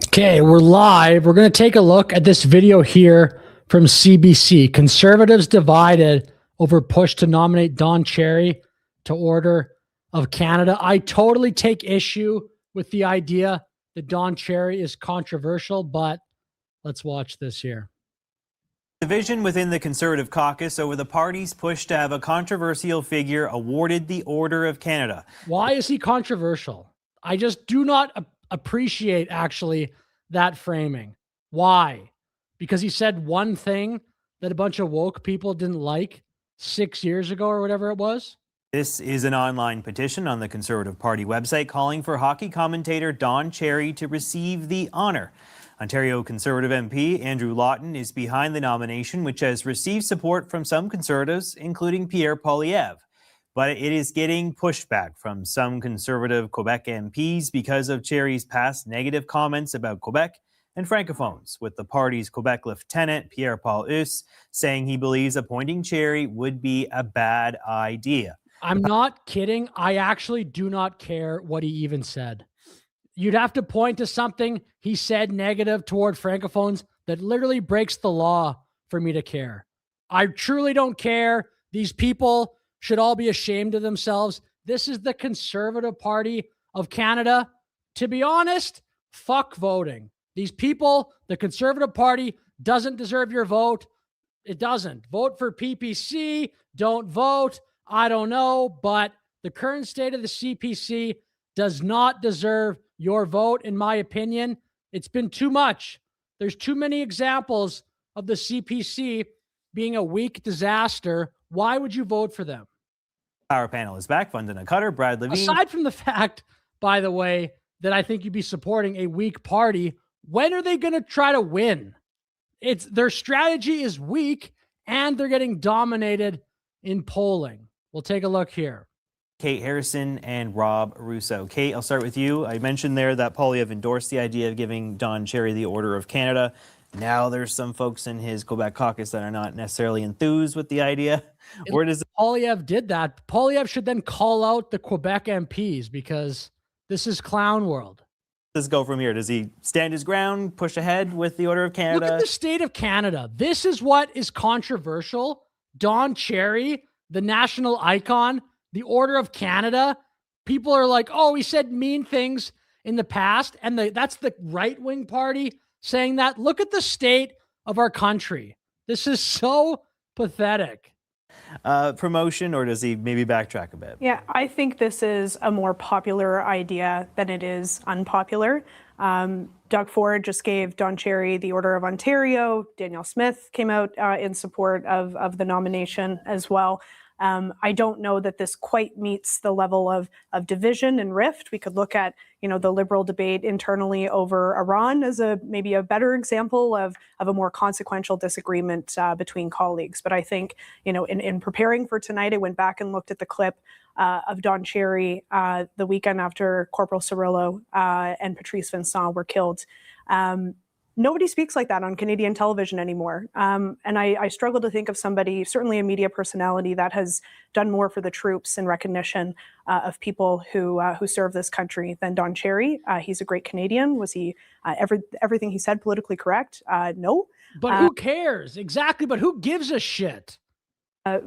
Okay, we're live. We're going to take a look at this video here from CBC. Conservatives divided over push to nominate Don Cherry to Order of Canada. I totally take issue with the idea that Don Cherry is controversial, but let's watch this here. Division within the Conservative caucus over the party's push to have a controversial figure awarded the Order of Canada. Why is he controversial? I just do not appreciate actually that framing. Why? Because he said one thing that a bunch of woke people didn't like 6 years ago or whatever it was? This is an online petition on the Conservative Party website calling for hockey commentator Don Cherry to receive the honor. Ontario Conservative MP Andrew Lawton is behind the nomination, which has received support from some Conservatives, including Pierre Poilievre. But it is getting pushback from some Conservative Quebec MPs because of Cherry's past negative comments about Quebec and Francophones, with the party's Quebec Lieutenant Pierre-Paul Huss saying he believes appointing Cherry would be a bad idea. I'm not kidding. I actually do not care what he even said. You'd have to point to something he said negative toward Francophones that literally breaks the law for me to care. I truly don't care. These people should all be ashamed of themselves. This is the Conservative Party of Canada. To be honest, fuck voting. These people, the Conservative Party doesn't deserve your vote. It doesn't. Vote for PPC. Don't vote. I don't know, but the current state of the CPC does not deserve your vote, in my opinion. It's been too much. There's too many examples of the CPC being a weak disaster. Why would you vote for them? Our panel is back. Vandana Cutter, Brad Levine. Aside from the fact, by the way, that I think you'd be supporting a weak party, when are they going to try to win? Their strategy is weak, and they're getting dominated in polling. We'll take a look here. Kate Harrison and Rob Russo. Kate, I'll start with you. I mentioned there that Poilievre endorsed the idea of giving Don Cherry the Order of Canada. Now there's some folks in his Quebec caucus that are not necessarily enthused with the idea. Where does Poilievre did that? Poilievre should then call out the Quebec MPs because this is clown world. Does go from here? Does he stand his ground, push ahead with the Order of Canada? Look at the state of Canada. This is what is controversial. Don Cherry, the national icon, the Order of Canada. People are like, oh, he said mean things in the past. And that's the right-wing party saying that. Look at the state of our country. This is so pathetic. Promotion, or does he maybe backtrack a bit? Yeah, I think this is a more popular idea than it is unpopular. Doug Ford just gave Don Cherry the Order of Ontario. Danielle Smith came out in support of the nomination as well. I don't know that this quite meets the level of division and rift. We could look at, the Liberal debate internally over Iran as maybe a better example of a more consequential disagreement between colleagues. But I think, in preparing for tonight, I went back and looked at the clip of Don Cherry the weekend after Corporal Cirillo and Patrice Vincent were killed. Nobody speaks like that on Canadian television anymore. And I struggle to think of somebody, certainly a media personality, that has done more for the troops in recognition of people who serve this country than Don Cherry. He's a great Canadian. Was he everything he said politically correct? No. But who cares? Exactly. But who gives a shit?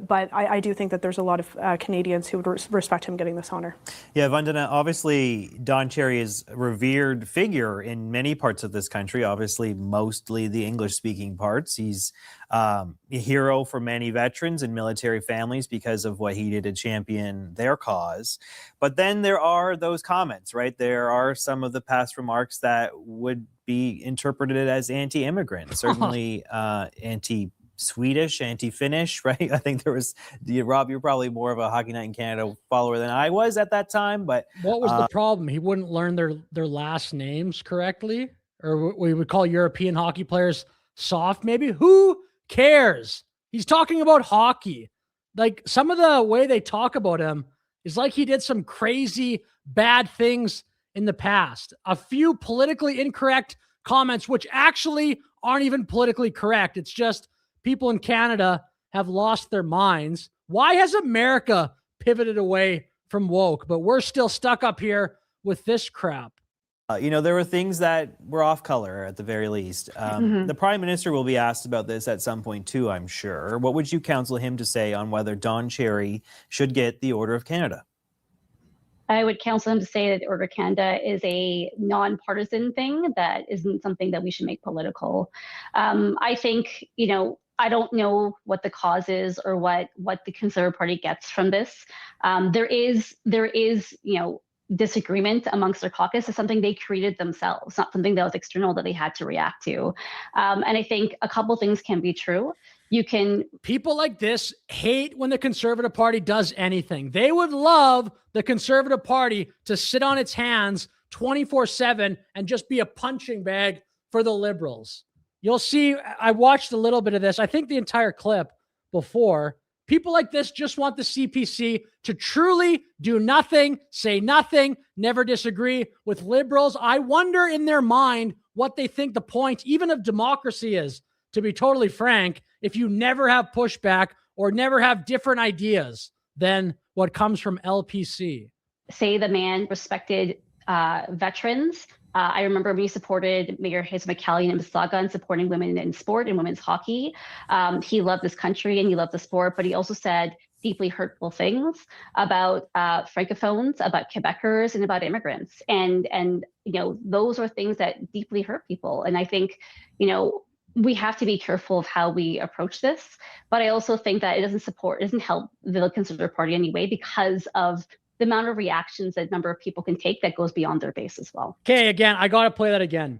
But I do think that there's a lot of Canadians who would respect him getting this honor. Yeah, Vandana, obviously Don Cherry is a revered figure in many parts of this country, obviously mostly the English-speaking parts. He's a hero for many veterans and military families because of what he did to champion their cause. But then there are those comments, right? There are some of the past remarks that would be interpreted as anti-immigrant, certainly anti-Swedish, anti-Finnish, right? I think there was, Rob, you're probably more of a Hockey Night in Canada follower than I was at that time, but what was the problem? He wouldn't learn their last names correctly? Or we would call European hockey players soft, maybe? Who cares? He's talking about hockey. Like, some of the way they talk about him is like he did some crazy bad things in the past. A few politically incorrect comments, which actually aren't even politically correct. It's just people in Canada have lost their minds. Why has America pivoted away from woke, but we're still stuck up here with this crap? There were things that were off color at the very least. The Prime Minister will be asked about this at some point too, I'm sure. What would you counsel him to say on whether Don Cherry should get the Order of Canada? I would counsel him to say that the Order of Canada is a nonpartisan thing, that isn't something that we should make political. I think, I don't know what the cause is or what the Conservative Party gets from this. There is, disagreement amongst their caucus is something they created themselves, not something that was external that they had to react to. And I think a couple things can be true. People like this hate when the Conservative Party does anything. They would love the Conservative Party to sit on its hands 24/7 and just be a punching bag for the Liberals. You'll see, I watched a little bit of this. I think the entire clip before. People like this just want the CPC to truly do nothing, say nothing, never disagree with Liberals. I wonder in their mind what they think the point even of democracy is, to be totally frank, if you never have pushback or never have different ideas than what comes from LPC. Say the man respected veterans. I remember we supported Mayor Hayes McCallion in Mississauga in supporting women in sport and women's hockey. He loved this country and he loved the sport, but he also said deeply hurtful things about Francophones, about Quebecers, and about immigrants. And those are things that deeply hurt people. And I think, we have to be careful of how we approach this. But I also think that it doesn't help the Conservative Party anyway, because of the amount of reactions that a number of people can take that goes beyond their base as well. Okay, again, I got to play that again.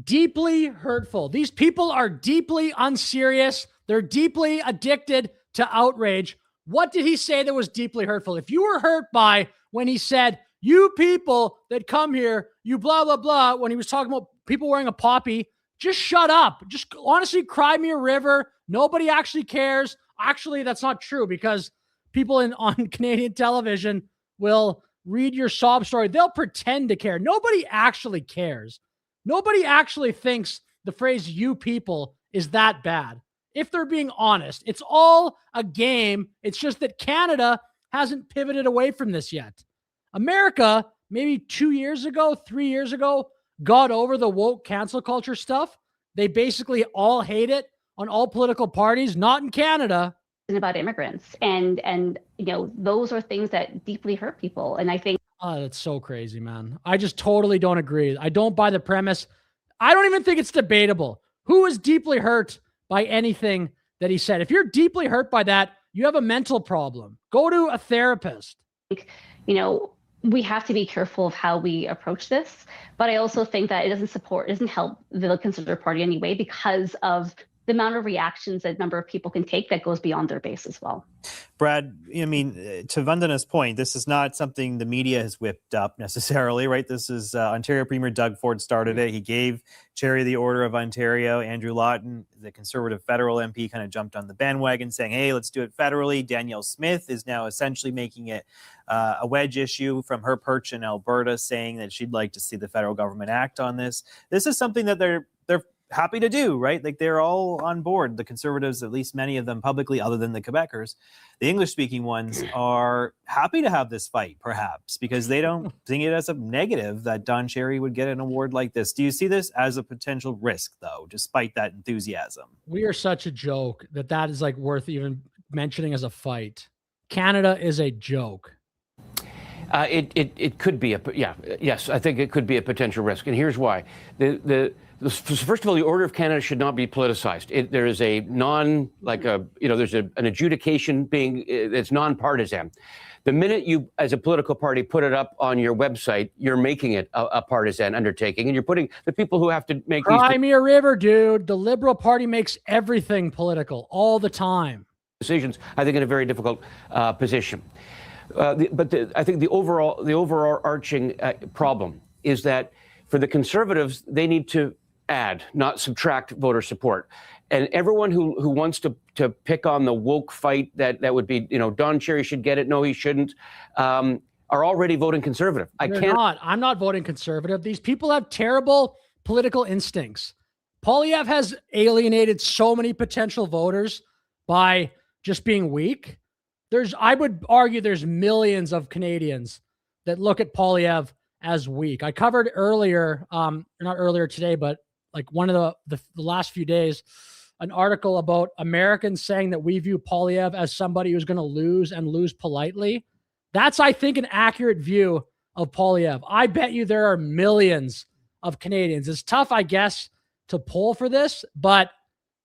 Deeply hurtful. These people are deeply unserious. They're deeply addicted to outrage. What did he say that was deeply hurtful? If you were hurt by when he said, you people that come here, you blah, blah, blah, when he was talking about people wearing a poppy, just shut up. Just honestly, cry me a river. Nobody actually cares. Actually, that's not true, because people on Canadian television will read your sob story. They'll pretend to care. Nobody actually cares. Nobody actually thinks the phrase you people is that bad. If they're being honest, it's all a game. It's just that Canada hasn't pivoted away from this yet. America, maybe 2 years ago, 3 years ago, got over the woke cancel culture stuff. They basically all hate it on all political parties, not in Canada. And about immigrants. And those are things that deeply hurt people. And I think that's so crazy, man. I just totally don't agree. I don't buy the premise. I don't even think it's debatable. Who is deeply hurt by anything that he said? If you're deeply hurt by that, you have a mental problem. Go to a therapist. We have to be careful of how we approach this. But I also think that it doesn't help the Conservative Party anyway, because of the amount of reactions that a number of people can take that goes beyond their base as well. Brad, to Vandana's point, this is not something the media has whipped up necessarily, right? This is Ontario Premier Doug Ford started it. He gave Cherry the Order of Ontario. Andrew Lawton, the Conservative federal MP, kind of jumped on the bandwagon saying, hey, let's do it federally. Danielle Smith is now essentially making it a wedge issue from her perch in Alberta, saying that she'd like to see the federal government act on this. This is something that they're happy to do, right? Like, they're all on board. The Conservatives, at least many of them publicly, other than the Quebecers, the English-speaking ones, are happy to have this fight, perhaps, because they don't think it as a negative that Don Cherry would get an award like this. Do you see this as a potential risk, though, despite that enthusiasm? We are such a joke that is like worth even mentioning as a fight. Canada is a joke. It could be yes, I think it could be a potential risk, and here's why. First of all, the Order of Canada should not be politicized. There is a there's an adjudication it's nonpartisan. The minute you, as a political party, put it up on your website, you're making it a partisan undertaking, and you're putting the people who have to make Cry me a river, dude. The Liberal Party makes everything political all the time. Decisions, I think, in a very difficult position. I think the overarching problem is that for the Conservatives, they need to add, not subtract, voter support. And everyone who wants to pick on the woke fight that would be, Don Cherry should get it, no, he shouldn't, are already voting Conservative. I'm not voting Conservative. These people have terrible political instincts. Poilievre has alienated so many potential voters by just being weak. I would argue there's millions of Canadians that look at Poilievre as weak. I covered earlier, not earlier today, but like one of the last few days, an article about Americans saying that we view Polyev as somebody who's going to lose and lose politely. That's, I think, an accurate view of Polyev. I bet you there are millions of Canadians. It's tough, I guess, to poll for this, but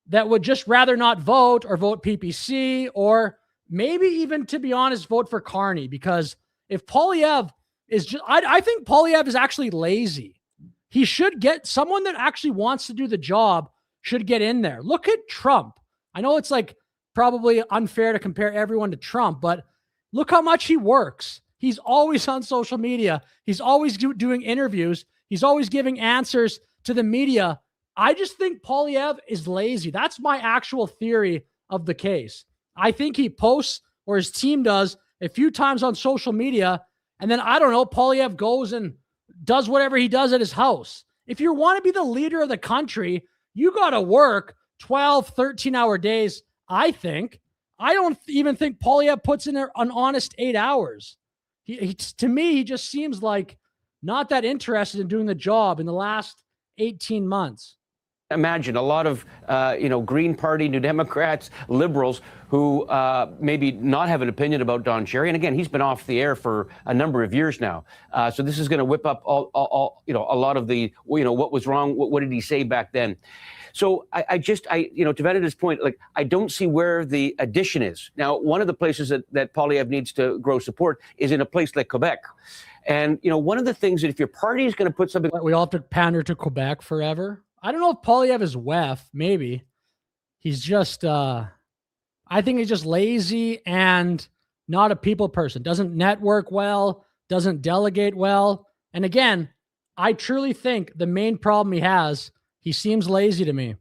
that would just rather not vote or vote PPC or maybe even, to be honest, vote for Carney. Because if Polyev is just, I think Polyev is actually lazy. He should get someone that actually wants to do the job, should get in there. Look at Trump. I know it's like probably unfair to compare everyone to Trump, but look how much he works. He's always on social media. He's always doing interviews. He's always giving answers to the media. I just think Polyev is lazy. That's my actual theory of the case. I think he posts, or his team does, a few times on social media, and then, I don't know, Polyev goes and does whatever he does at his house. If you want to be the leader of the country, you got to work 12, 13-hour days, I think. I don't even think Polyev puts in an honest 8 hours. To me, he just seems like not that interested in doing the job in the last 18 months. Imagine a lot of, Green Party, New Democrats, liberals who maybe not have an opinion about Don Cherry. And again, he's been off the air for a number of years now. So this is going to whip up a lot of the, what was wrong? What did he say back then? So to Veneta's point, like, I don't see where the addition is. Now, one of the places that Polyev needs to grow support is in a place like Quebec. And, one of the things that if your party is going to put something... We all have to pander to Quebec forever. I don't know if Polyev is WEF. Maybe. He's just, I think he's just lazy and not a people person. Doesn't network well, doesn't delegate well. And again, I truly think the main problem he seems lazy to me.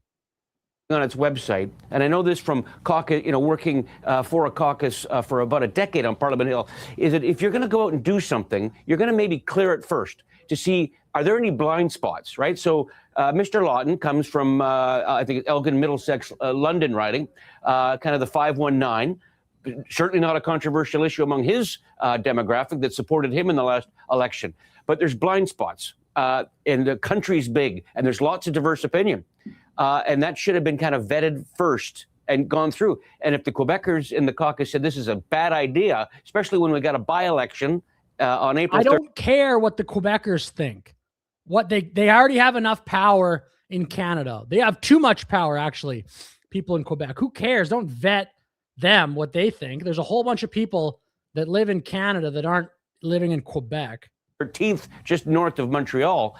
On its website, and I know this from caucus, working for a caucus for about a decade on Parliament Hill, is that if you're going to go out and do something, you're going to maybe clear it first to see, are there any blind spots, right? So Mr. Lawton comes from, I think, Elgin, Middlesex, London riding, kind of the 519. Certainly not a controversial issue among his demographic that supported him in the last election. But there's blind spots, and the country's big, and there's lots of diverse opinion. And that should have been kind of vetted first and gone through. And if the Quebecers in the caucus said this is a bad idea, especially when we got a by-election on April 3rd. I don't care what the Quebecers think. What they already have enough power in Canada. They have too much power, actually, people in Quebec. Who cares? Don't vet them, what they think. There's a whole bunch of people that live in Canada that aren't living in Quebec. 13th, just north of Montreal,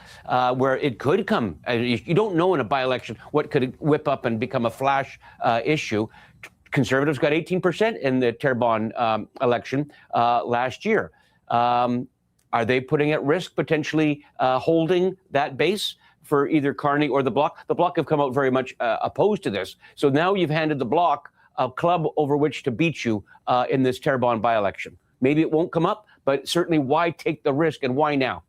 where it could come. You don't know in a by-election what could whip up and become a flash issue. Conservatives got 18% in the Terrebonne election last year. Are they putting at risk potentially holding that base for either Carney or the Bloc? The Bloc have come out very much opposed to this. So now you've handed the Bloc a club over which to beat you in this Terrebonne by-election. Maybe it won't come up, but certainly why take the risk and why now?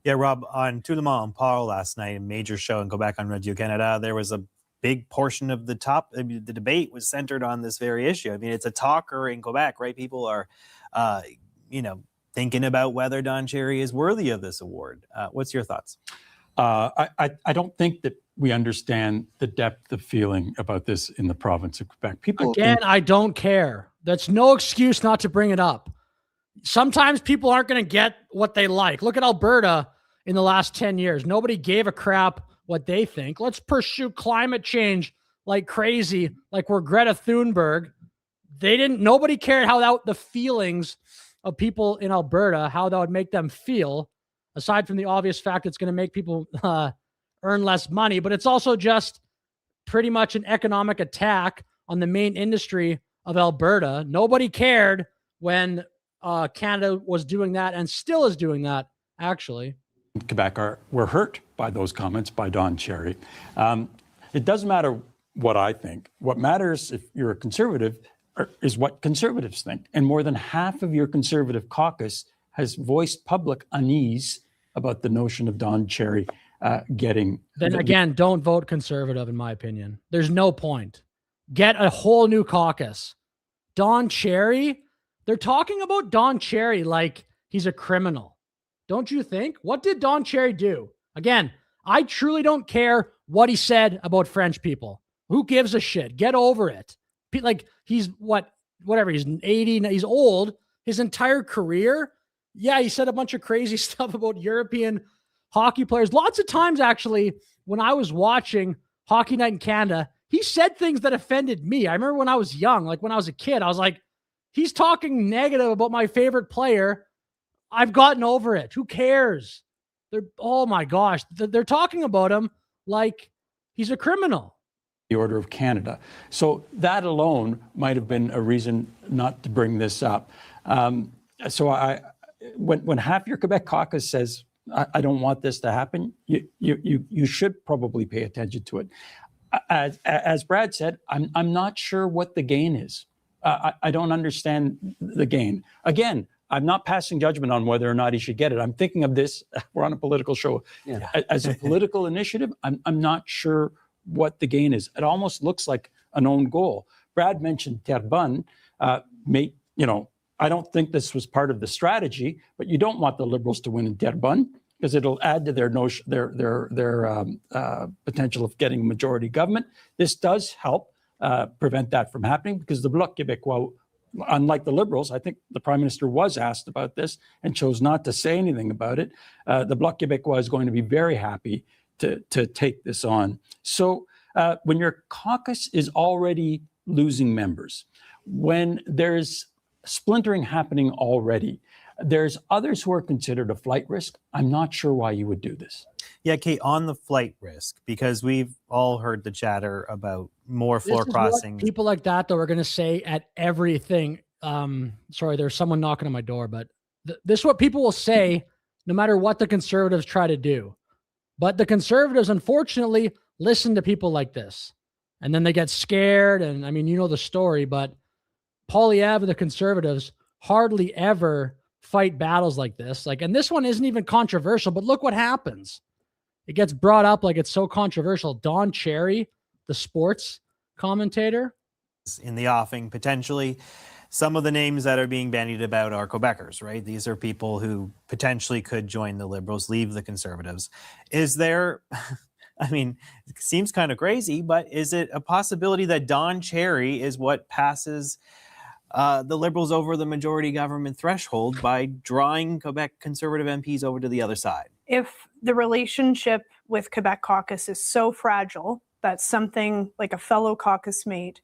Yeah, Rob, on Tout le monde en parle last night, a major show in Quebec on Radio Canada, there was a big portion of the debate was centered on this very issue. I mean, it's a talker in Quebec, right? People are, thinking about whether Don Cherry is worthy of this award. What's your thoughts? I don't think that we understand the depth of feeling about this in the province of Quebec. I don't care. That's no excuse not to bring it up. Sometimes people aren't going to get what they like. Look at Alberta in the last 10 years. Nobody gave a crap what they think. Let's pursue climate change like crazy, like we're Greta Thunberg. Nobody cared how the feelings of people in Alberta, how that would make them feel, aside from the obvious fact it's going to make people earn less money. But it's also just pretty much an economic attack on the main industry of Alberta. Nobody cared when Canada was doing that and still is doing that, actually. Quebec were hurt by those comments by Don Cherry. It doesn't matter what I think. What matters, if you're a conservative, is what conservatives think. And more than half of your conservative caucus has voiced public unease about the notion of Don Cherry getting... Then again, don't vote conservative, in my opinion. There's no point. Get a whole new caucus. Don Cherry... They're talking about Don Cherry like he's a criminal. Don't you think? What did Don Cherry do? Again, I truly don't care what he said about French people. Who gives a shit? Get over it. Like, he's whatever, he's 80, he's old. His entire career, yeah, he said a bunch of crazy stuff about European hockey players. Lots of times, actually, when I was watching Hockey Night in Canada, he said things that offended me. I remember when I was young, like when I was a kid, I was like, he's talking negative about my favorite player. I've gotten over it. Who cares? Oh my gosh, they're talking about him like he's a criminal. The Order of Canada. So that alone might have been a reason not to bring this up. When half your Quebec caucus says, I don't want this to happen, you should probably pay attention to it. As Brad said, I'm not sure what the gain is. I don't understand the gain. Again, I'm not passing judgment on whether or not he should get it. I'm thinking of this, we're on a political show. Yeah. As a political initiative, I'm not sure what the gain is. It almost looks like an own goal. Brad mentioned Terrebonne. I don't think this was part of the strategy, but you don't want the Liberals to win in Terrebonne because it'll add to their potential of getting majority government. This does help prevent that from happening because the Bloc Québécois, unlike the Liberals, I think the Prime Minister was asked about this and chose not to say anything about it. The Bloc Québécois is going to be very happy to take this on. So when your caucus is already losing members, when there's splintering happening already, there's others who are considered a flight risk. I'm not sure why you would do this. Yeah, Kate, on the flight risk, because we've all heard the chatter about more floor crossings. People like that, though, are going to say at everything. Sorry, there's someone knocking on my door, but this is what people will say no matter what the Conservatives try to do. But the Conservatives, unfortunately, listen to people like this. And then they get scared. And I mean, you know the story, but Poilievre and the Conservatives hardly ever fight battles like this. And this one isn't even controversial, but look what happens. It gets brought up like it's so controversial. Don Cherry, the sports commentator. In the offing, potentially. Some of the names that are being bandied about are Quebecers, right? These are people who potentially could join the Liberals, leave the Conservatives. Is there, I mean, it seems kind of crazy, but is it a possibility that Don Cherry is what passes the Liberals over the majority government threshold by drawing Quebec Conservative MPs over to the other side? If the relationship with Quebec caucus is so fragile that something like a fellow caucus mate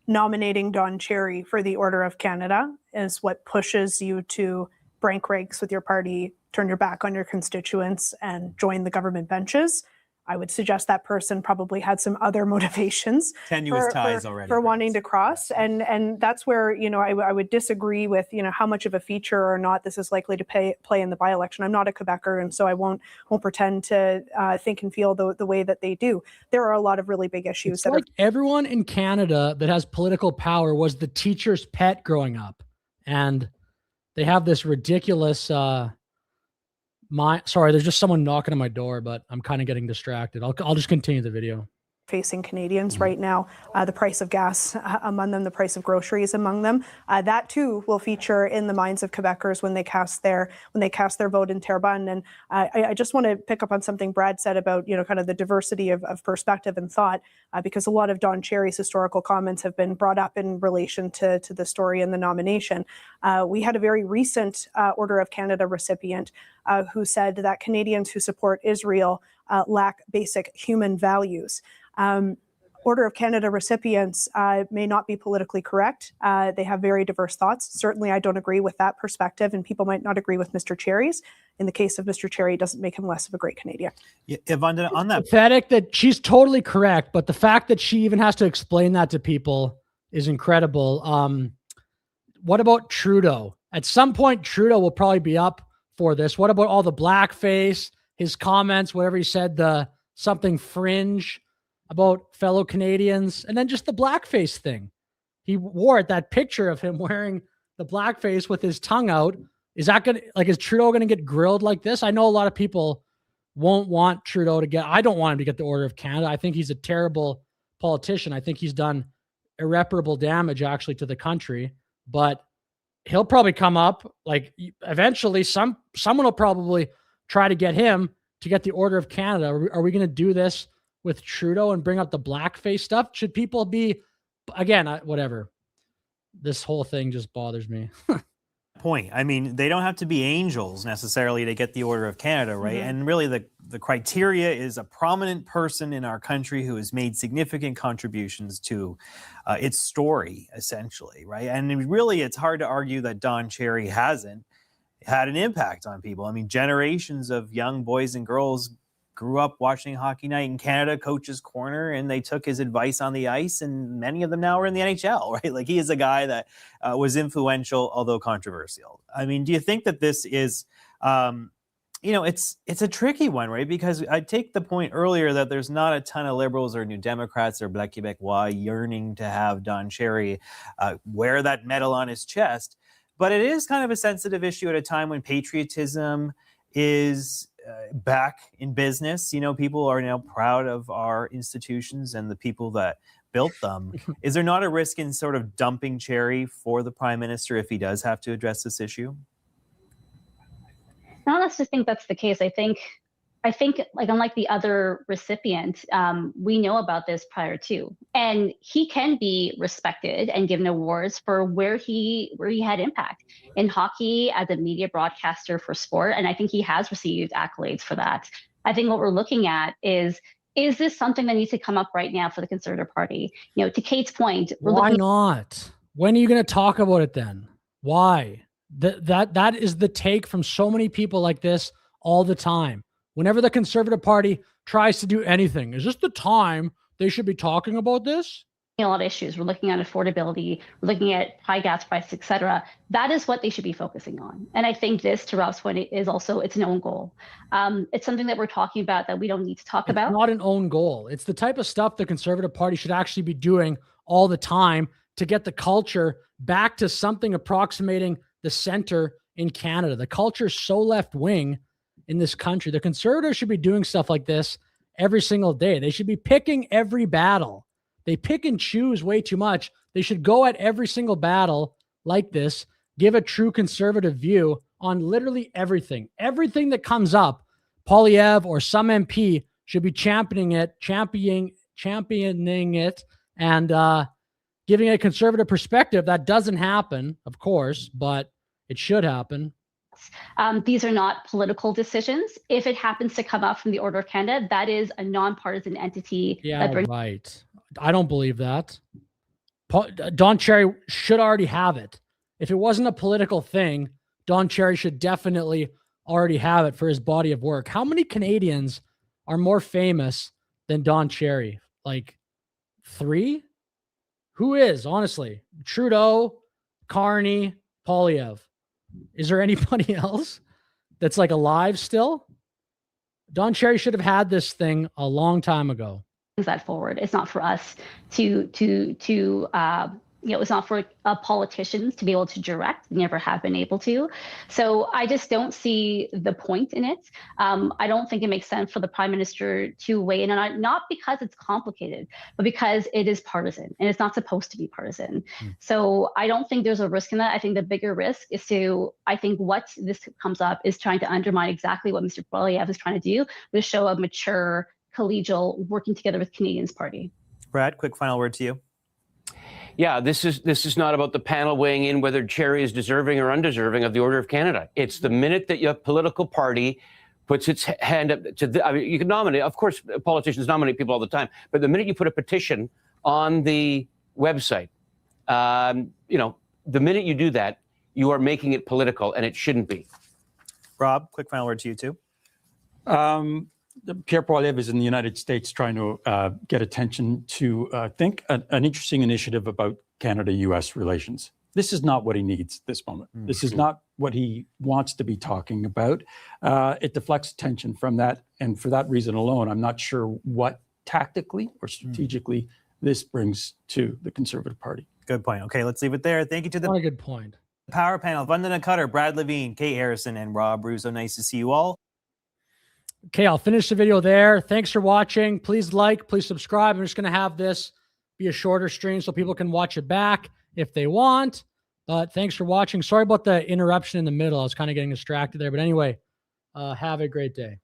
nominating Don Cherry for the Order of Canada is what pushes you to break ranks with your party, turn your back on your constituents, and join the government benches, I would suggest that person probably had some other motivations tenuous ties already for wanting to cross. And that's where, I would disagree with, how much of a feature or not this is likely to play in the by-election. I'm not a Quebecer, and so I won't pretend to think and feel the way that they do. There are a lot of really big issues. Everyone in Canada that has political power was the teacher's pet growing up. And they have this ridiculous... Sorry, there's just someone knocking on my door, but I'm kind of getting distracted. I'll just continue the video. Facing Canadians right now, the price of gas among them, the price of groceries among them. That too will feature in the minds of Quebecers when they cast their vote in Terrebonne. And I just want to pick up on something Brad said about kind of the diversity of perspective and thought, because a lot of Don Cherry's historical comments have been brought up in relation to the story and the nomination. We had a very recent Order of Canada recipient who said that Canadians who support Israel lack basic human values. Order of Canada recipients may not be politically correct. They have very diverse thoughts. Certainly, I don't agree with that perspective, and people might not agree with Mr. Cherry's. In the case of Mr. Cherry, it doesn't make him less of a great Canadian. Yeah, Yvonne, on that, pathetic that she's totally correct, but the fact that she even has to explain that to people is incredible. What about Trudeau? At some point, Trudeau will probably be up for this. What about all the blackface, his comments, whatever he said, the something fringe about fellow Canadians, and then just the blackface thing. He wore it, that picture of him wearing the blackface with his tongue out. Is Trudeau going to get grilled like this? I know a lot of people won't want Trudeau to get, I don't want him to get the Order of Canada. I think he's a terrible politician. I think he's done irreparable damage actually to the country, but he'll probably come up. Like eventually, someone will probably try to get him to get the Order of Canada. Are we going to do this with Trudeau and bring up the blackface stuff? Should people be, again, whatever. This whole thing just bothers me. Point. I mean, they don't have to be angels necessarily to get the Order of Canada, right? Mm-hmm. And really the criteria is a prominent person in our country who has made significant contributions to its story, essentially, right? And really, it's hard to argue that Don Cherry hasn't had an impact on people. I mean, generations of young boys and girls grew up watching Hockey Night in Canada, Coach's Corner, and they took his advice on the ice, and many of them now are in the NHL, right? Like, he is a guy that was influential, although controversial. I mean, do you think that this is, it's a tricky one, right? Because I take the point earlier that there's not a ton of Liberals or New Democrats or Black Québécois yearning to have Don Cherry wear that medal on his chest, but it is kind of a sensitive issue at a time when patriotism is back in business. People are now proud of our institutions and the people that built them. Is there not a risk in sort of dumping Cherry for the Prime Minister if he does have to address this issue? I don't necessarily think that's the case. I think, like, unlike the other recipient, we know about this prior to, and he can be respected and given awards for where he had impact in hockey as a media broadcaster for sport, and I think he has received accolades for that. I think what we're looking at is this something that needs to come up right now for the Conservative Party? To Kate's point, why not? When are you going to talk about it then? Why? That is the take from so many people like this all the time. Whenever the Conservative Party tries to do anything, is this the time they should be talking about this? A lot of issues. We're looking at affordability, we're looking at high gas prices, et cetera. That is what they should be focusing on. And I think this, to Rob's point, is also, it's an own goal. It's something that we're talking about that we don't need to talk about. It's not an own goal. It's the type of stuff the Conservative Party should actually be doing all the time to get the culture back to something approximating the center in Canada. The culture is so left-wing in this country. The Conservatives should be doing stuff like this every single day. They should be picking every battle. They pick and choose way too much. They should go at every single battle like this, give a true conservative view on literally everything. Everything that comes up, Poilievre or some MP should be championing it, and giving a conservative perspective. That doesn't happen, of course, but it should happen. These are not political decisions. If it happens to come out from the Order of Canada, that is a nonpartisan entity. Yeah, right. I don't believe that. Don Cherry should already have it. If it wasn't a political thing, Don Cherry should definitely already have it for his body of work. How many Canadians are more famous than Don Cherry? Like 3? Who is, honestly? Trudeau, Carney, Poilievre. Is there anybody else that's like alive still? Don Cherry should have had this thing a long time ago. That forward. It's not for us to it's not for politicians to be able to direct. They never have been able to. So I just don't see the point in it. I don't think it makes sense for the Prime Minister to weigh in on it, not because it's complicated, but because it is partisan and it's not supposed to be partisan. So I don't think there's a risk in that. I think the bigger risk is what this comes up is trying to undermine exactly what Mr. Poilievre is trying to do with a show of mature, collegial, working together with Canadians party. Brad, quick final word to you. Yeah, this is not about the panel weighing in whether Cherry is deserving or undeserving of the Order of Canada. It's the minute that your political party puts its hand up to you can nominate, of course, politicians nominate people all the time, but the minute you put a petition on the website, the minute you do that, you are making it political, and it shouldn't be. Rob, quick final word to you too. Pierre Poilievre is in the United States trying to get attention to, I think, an interesting initiative about Canada-U.S. relations. This is not what he needs at this moment. This is not what he wants to be talking about. It deflects attention from that. And for that reason alone, I'm not sure what tactically or strategically this brings to the Conservative Party. Good point. Okay, let's leave it there. Thank you to the Not a good point. Power Panel, Vandana Cutter, Brad Levine, Kate Harrison, and Rob Russo. Nice to see you all. Okay, I'll finish the video there. Thanks for watching. Please like, please subscribe. I'm just going to have this be a shorter stream so people can watch it back if they want. Thanks for watching. Sorry about the interruption in the middle. I was kind of getting distracted there. But anyway, have a great day.